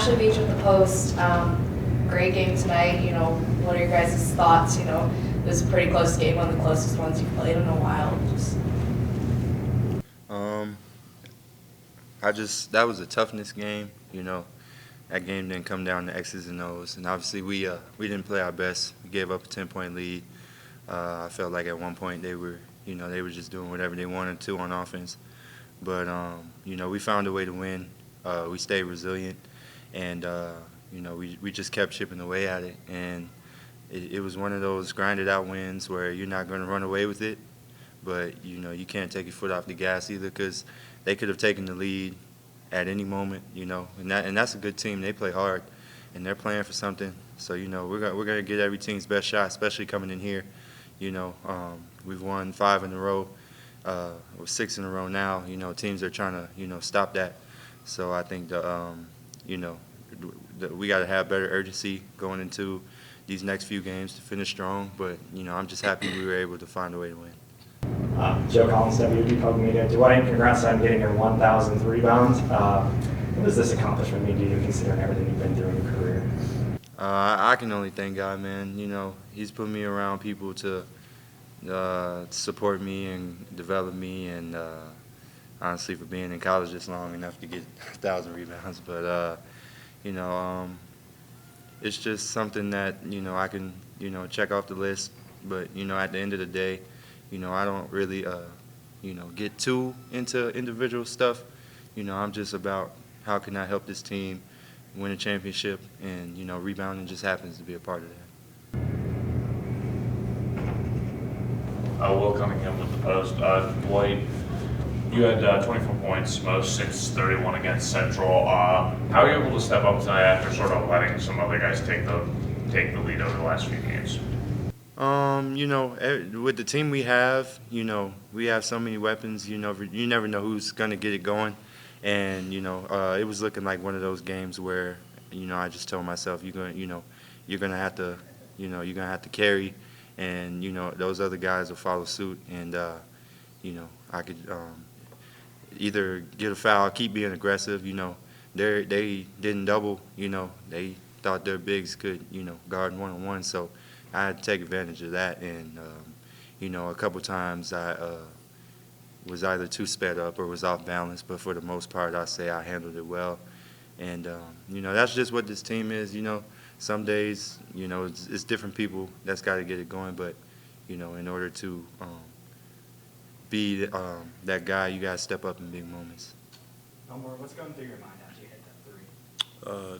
Ashley Beach with the Post. Great game tonight. What are your guys' thoughts? It was a pretty close game, one of the closest ones you've played in a while. That was a toughness game. That game didn't come down to X's and O's, and obviously we didn't play our best. We gave up a 10-point lead. I felt like at one point they were just doing whatever they wanted to on offense, but we found a way to win. We stayed resilient, and we just kept chipping away at it, and it was one of those grinded out wins where you're not going to run away with it, but you can't take your foot off the gas either, because they could have taken the lead at any moment, and that's a good team. They play hard, and they're playing for something. So we're gonna get every team's best shot, especially coming in here. We've won 5 in a row, or 6 in a row now. Teams are trying to stop that. So I think we got to have better urgency going into these next few games to finish strong. But I'm just happy we were able to find a way to win. Joe Collins, WB Public Media. Dwight, congrats on getting your 1,000th rebound. What does this accomplishment mean to you, considering everything you've been through in your career? I can only thank God, man. He's put me around people to support me and develop me, and honestly, for being in college this long enough to get 1,000 rebounds. But it's just something that I can check off the list. But at the end of the day, I don't really get too into individual stuff. I'm just about how can I help this team win a championship, and rebounding just happens to be a part of that. Will Cunningham with the Post. Dwight, you had 24 points, most 6-31 against Central. How are you able to step up tonight after sort of letting some other guys take the lead over the last few games? With the team we have, we have so many weapons. You never know who's gonna get it going, and it was looking like one of those games where I just told myself you're gonna have to carry, and those other guys will follow suit, and I could either get a foul, keep being aggressive. They didn't double. They thought their bigs could guard one-on-one, so I had to take advantage of that, and a couple times I was either too sped up or was off balance, but for the most part, I say I handled it well, and that's just what this team is. Some days it's different people that's got to get it going, but in order to be that guy, you got to step up in big moments. Elmore, what's going through your mind after you hit that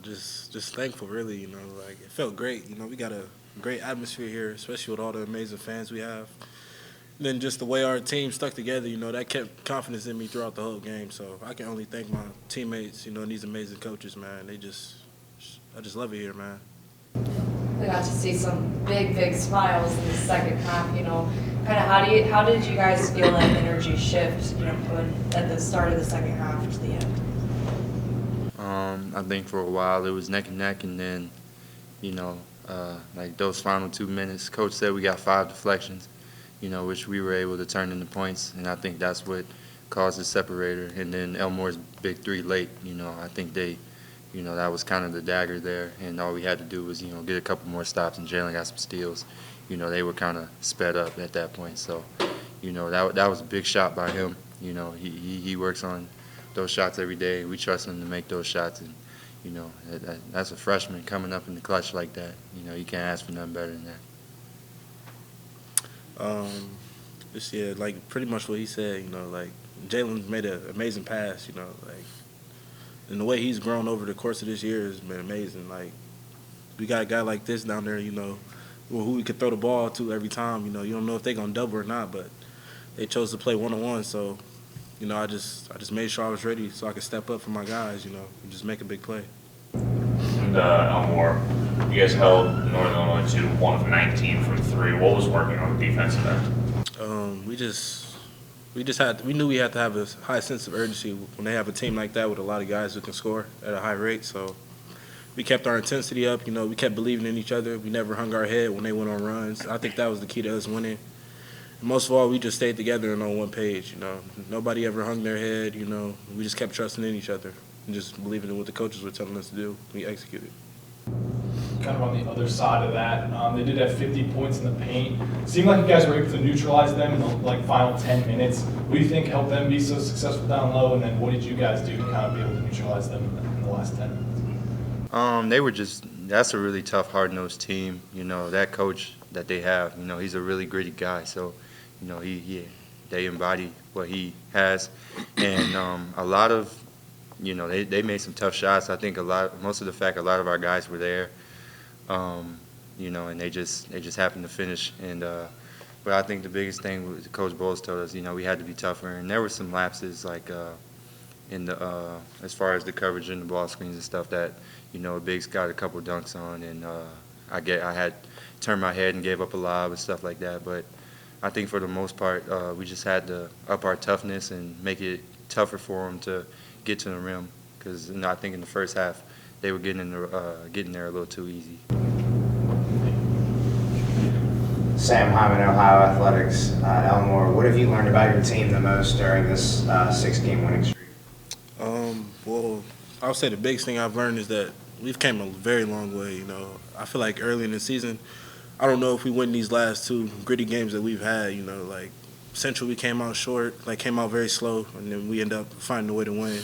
3? Just thankful, really. It felt great. We got a great atmosphere here, especially with all the amazing fans we have. And then just the way our team stuck together, that kept confidence in me throughout the whole game. So I can only thank my teammates, and these amazing coaches, man. I just love it here, man. We got to see some big smiles in the second half. Kind of how did you guys feel that energy shift? At the start of the second half to the end. I think for a while it was neck and neck, and then like those final 2 minutes, Coach said we got 5 deflections, which we were able to turn into points, and I think that's what caused the separator. And then Elmore's big 3 late, I think that was kind of the dagger there, and all we had to do was, get a couple more stops, and Jalen got some steals. They were kind of sped up at that point, so, that was a big shot by him. He works on those shots every day. We trust him to make those shots, and that's a freshman coming up in the clutch like that. You can't ask for nothing better than that. Pretty much what he said. Jalen made an amazing pass. And the way he's grown over the course of this year has been amazing. We got a guy like this down there, who we could throw the ball to every time. You don't know if they're gonna double or not, but they chose to play one-on-one. So, I just made sure I was ready so I could step up for my guys. And just make a big play. And Elmore, you guys held Northern Illinois to 1 of 19 from 3. What was working on the defensive end? We knew we had to have a high sense of urgency when they have a team like that with a lot of guys who can score at a high rate. So we kept our intensity up. We kept believing in each other. We never hung our head when they went on runs. I think that was the key to us winning. And most of all, we just stayed together and on one page. Nobody ever hung their head. We just kept trusting in each other. and just believing in what the coaches were telling us to do. We executed. Kind of on the other side of that, they did have 50 points in the paint. Seemed like you guys were able to neutralize them in the final 10 minutes. What do you think helped them be so successful down low, and then what did you guys do to kind of be able to neutralize them in the last 10 minutes? They were that's a really tough, hard-nosed team. You know, that coach that they have, you know, he's a really gritty guy. So, you know, they embody what he has. And a lot of, you know, they made some tough shots. I think most of the fact a lot of our guys were there, you know, and they just happened to finish. And but I think the biggest thing was Coach Boals told us, you know, we had to be tougher. And there were some lapses like in the as far as the coverage and the ball screens and stuff that, you know, Biggs got a couple dunks on, and I had turned my head and gave up a lob and stuff like that. But I think for the most part, we just had to up our toughness and make it tougher for them to get to the rim, because, you know, I think in the first half they were getting there a little too easy. Sam Hyman, Ohio Athletics, Elmore. What have you learned about your team the most during this 6-game winning streak? Well, I would say the biggest thing I've learned is that we've came a very long way. You know, I feel like early in the season, I don't know if we win these last 2 gritty games that we've had. You know, like Central, we came out short, came out very slow, and then we end up finding a way to win.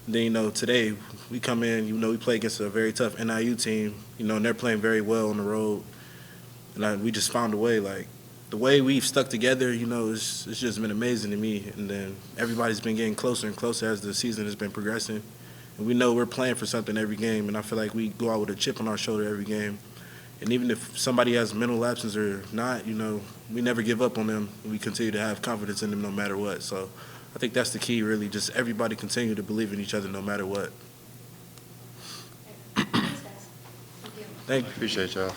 And then, you know, today we come in, you know, we play against a very tough NIU team, you know, and they're playing very well on the road. And we just found a way. Like, the way we've stuck together, you know, it's just been amazing to me. And then everybody's been getting closer and closer as the season has been progressing. And we know we're playing for something every game, and I feel like we go out with a chip on our shoulder every game. And even if somebody has mental lapses or not, you know, we never give up on them. We continue to have confidence in them no matter what. So I think that's the key, really, just everybody continue to believe in each other no matter what. Thanks, guys. Thank you. Thank you. Appreciate y'all.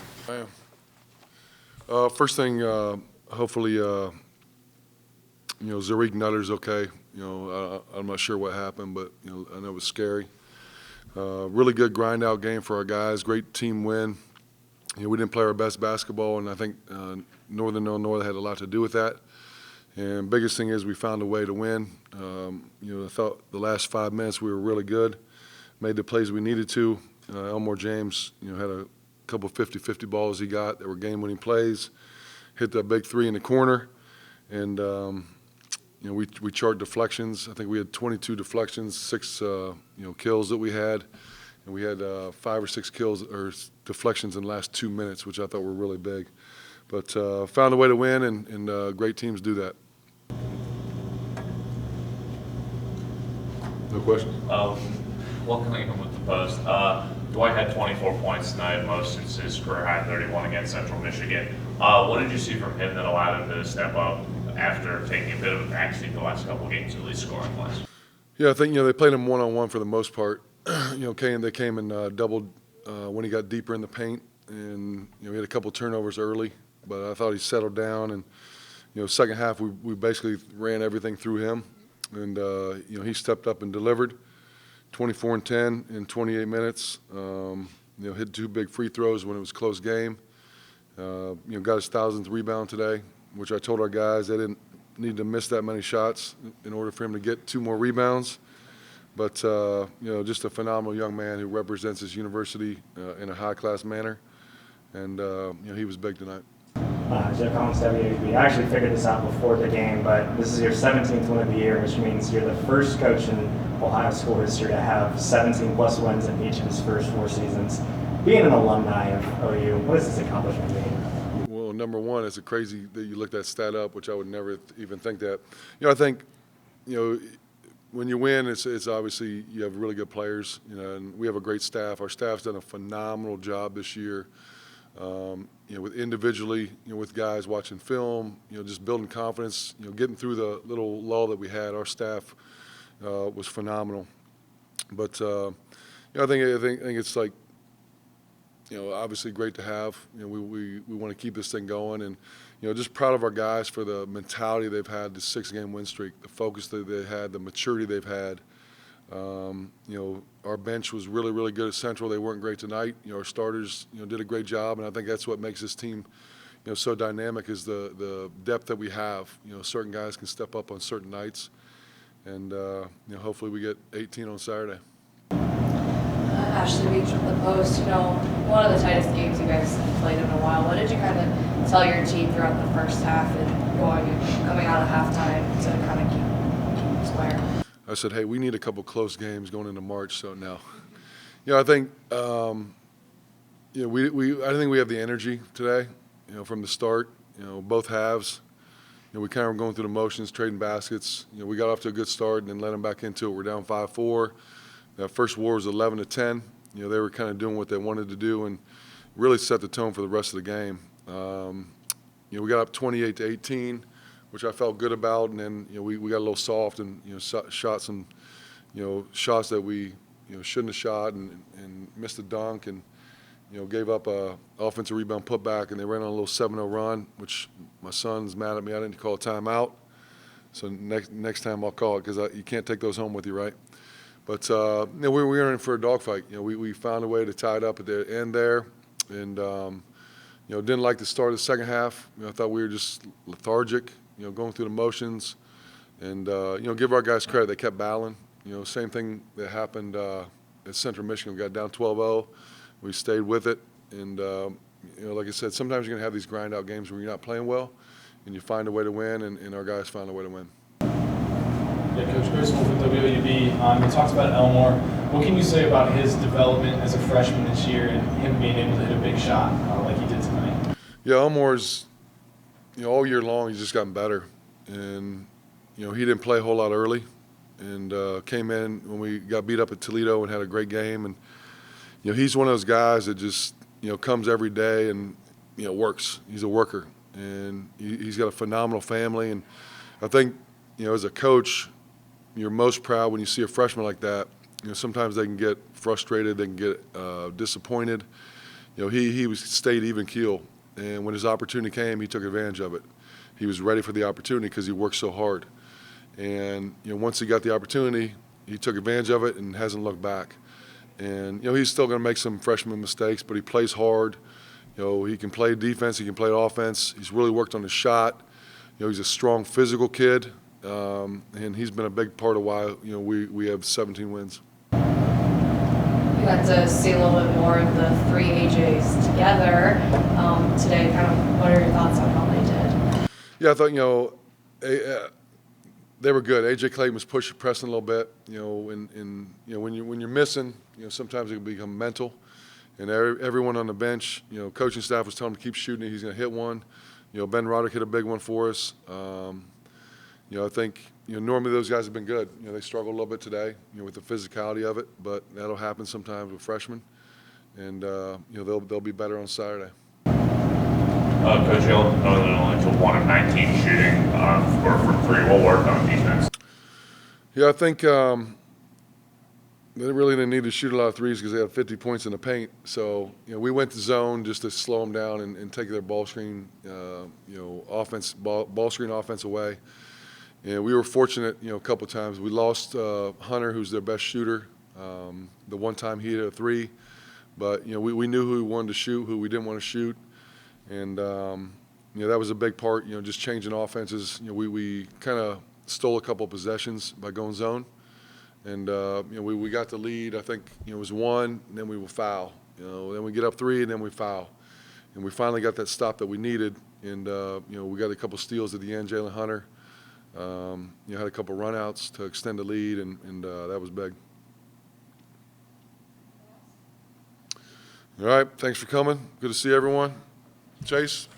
First thing, hopefully, you know, Zariq Nutter's okay. You know, I'm not sure what happened, but, you know, I know it was scary. Really good grind-out game for our guys. Great team win. You know, we didn't play our best basketball, and I think Northern Illinois had a lot to do with that. And biggest thing is we found a way to win. You know, I thought the last 5 minutes we were really good, made the plays we needed to. Elmore James, you know, had a couple 50-50 balls he got that were game-winning plays, hit that big 3 in the corner, and you know, we chart deflections. I think we had 22 deflections, 6 you know, kills that we had, and we had 5 or 6 kills or deflections in the last 2 minutes, which I thought were really big. But found a way to win, and great teams do that. No question. Welcoming him with the post. Dwight had 24 points tonight, most since his career high 31 against Central Michigan. What did you see from him that allowed him to step up after taking a bit of a backseat the last couple games, at least scoring-wise? Yeah, I think, you know, they played him one-on-one for the most part. You know, they came and doubled when he got deeper in the paint, and, you know, he had a couple turnovers early, but I thought he settled down. And, you know, second half we basically ran everything through him, and you know, he stepped up and delivered. 24 and 10 in 28 minutes. You know, hit 2 big free throws when it was a close game. You know, got his 1,000th rebound today, which I told our guys they didn't need to miss that many shots in order for him to get 2 more rebounds. But you know, just a phenomenal young man who represents his university in a high-class manner, and you know, he was big tonight. Jeff Boals, WAB. I actually figured this out before the game, but this is your 17th win of the year, which means you're the first coach in Ohio school history to have 17-plus wins in each of his first 4 seasons. Being an alumni of OU, what does this accomplishment mean? Well, number one, it's crazy that you looked that stat up, which I would never even think that. You know, I think, you know, when you win, it's obviously you have really good players, you know, and we have a great staff. Our staff's done a phenomenal job this year. You know, with individually, you know, with guys watching film, you know, just building confidence, you know, getting through the little lull that we had. Our staff was phenomenal. But you know, I think it's like, you know, obviously great to have. You know, we want to keep this thing going, and you know, just proud of our guys for the mentality they've had, the 6-game win streak, the focus that they had, the maturity they've had. You know, our bench was really, really good at Central. They weren't great tonight. You know, our starters, you know, did a great job, and I think that's what makes this team, you know, so dynamic is the depth that we have. You know, certain guys can step up on certain nights, and you know, hopefully we get 18 on Saturday. Ashley Beach with the Post, one of the tightest games you guys have played in a while. What did you kind of tell your team throughout the first half and coming out of halftime to kind of keep it square? I said, hey, we need a couple close games going into March. So now, I think, I think we have the energy today, from the start, both halves. We kind of were going through the motions, trading baskets. We got off to a good start and then let them back into it. We're down 5-4. That first war was 11-10. They were kind of doing what they wanted to do and really set the tone for the rest of the game. We got up 28-18, which I felt good about, and then we got a little soft and shot some shots that we shouldn't have shot and missed a dunk and gave up a offensive rebound putback, and they ran on a little 7-0 run, which my son's mad at me. I didn't call a timeout, so next time I'll call it because you can't take those home with you, right? But we were in for a dogfight. We found a way to tie it up at the end there, and didn't like the start of the second half. I thought we were just lethargic, going through the motions, and give our guys credit. They kept battling. Same thing that happened at Central Michigan. We got down 12-0. We stayed with it, and like I said, sometimes you're going to have these grind-out games where you're not playing well, and you find a way to win, and our guys found a way to win. Yeah, Coach Chris Wolf with WOUB. You talked about Elmore. What can you say about his development as a freshman this year and him being able to hit a big shot like he did tonight? Yeah, Elmore's, all year long he's just gotten better, and he didn't play a whole lot early, and came in when we got beat up at Toledo and had a great game, and he's one of those guys that just comes every day and works. He's a worker, and he's got a phenomenal family, and I think as a coach, you're most proud when you see a freshman like that. Sometimes they can get frustrated, they can get disappointed. He stayed even keel, and when his opportunity came, he took advantage of it. He was ready for the opportunity because he worked so hard, and once he got the opportunity, he took advantage of it and hasn't looked back. And he's still going to make some freshman mistakes, but he plays hard. He can play defense, he can play offense. He's really worked on his shot. He's a strong physical kid. And he's been a big part of why we have 17 wins. You got to see a little bit more of the three AJs together today. Kind of, what are your thoughts on how they did? Yeah, I thought they were good. AJ Clayton was pressing a little bit. When you're missing, sometimes it can become mental. And everyone on the bench, coaching staff was telling him to keep shooting it. He's going to hit one. Ben Roderick hit a big one for us. I think normally those guys have been good. They struggled a little bit today, with the physicality of it, but that'll happen sometimes with freshmen, and they'll be better on Saturday. Coach, you only to 1 of 19 shooting for three. What worked on defense? Yeah, I think they really didn't need to shoot a lot of threes because they had 50 points in the paint. So we went to zone just to slow them down and take their ball screen, ball screen offense away. And we were fortunate, a couple times. We lost Hunter, who's their best shooter. The one time he hit a three, but we knew who we wanted to shoot, who we didn't want to shoot, and that was a big part. Just changing offenses. We kind of stole a couple possessions by going zone, and we got the lead. I think it was one, and then we will foul. Then we get up three, and then we foul, and we finally got that stop that we needed. And we got a couple steals at the end. Jalen Hunter. Had a couple runouts to extend the lead, and that was big. All right, thanks for coming. Good to see everyone. Chase?